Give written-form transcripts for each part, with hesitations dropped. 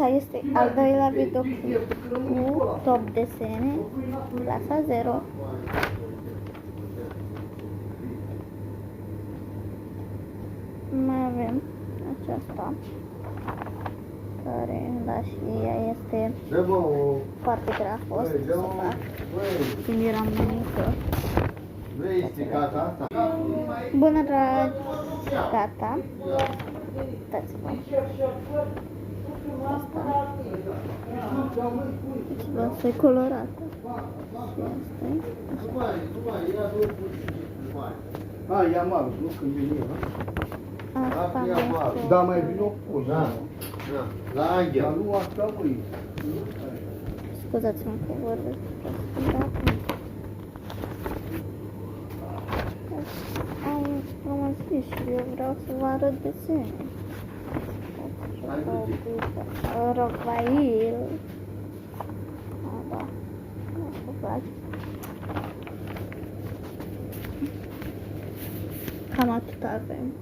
Ăsta este al doilea videoclip cu top desene, clasa 0. Mai avem aceasta, care, da, și ea este foarte grea a fost să fac când eram mică. Bună, dragi! Gata! Uitați-vă! Asta. Uitați-vă, asta e colorată. Și asta e. ia mare, nu când vine, Asta mai este. da, mai vine o poză. La Angel. Dar nu asta, băi. Scuzați-mă că vorbesc. Am zis și eu vreau să vă arăt desene. Rocail. Da. Asta place. Cam atât avem.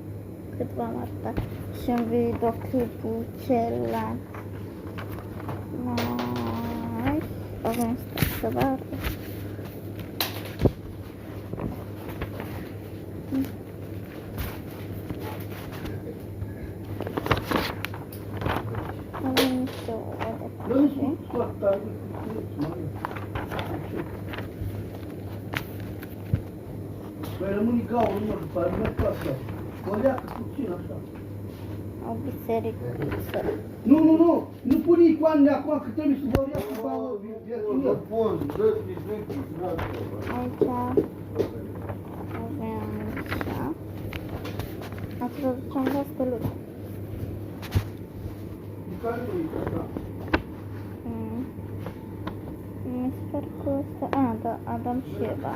Cât v-am arătat. Și în videoclipul celălalt. Nice. Avem să vă arăt. Avem niște ouă de paște. Păi rămâne gaură, nu, după aia merg pe asta. O leacă puțin, așa. O biserică. Nu pune icoanele acum, că trebuie să vă ia cu bău. Aici avem așa. Ați văzut ce-am dat steluță. Mi se pare că ăsta... da, Adam și Eva.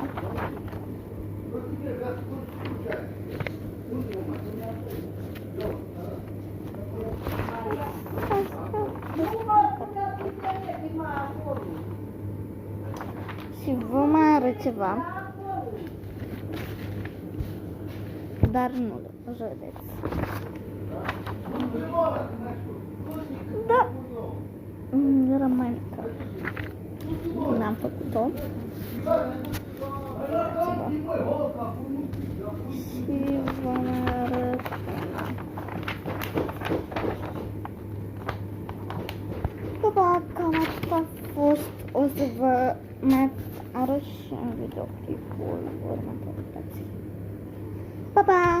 Și vă mai arăt ceva. Dar nu râdeți. Da. Era mai mică. N-am făcut-o. Și vă mai arăt una. Cam atât a fost. O să vă mai arăt și în videoclipul următor. Pa, pa!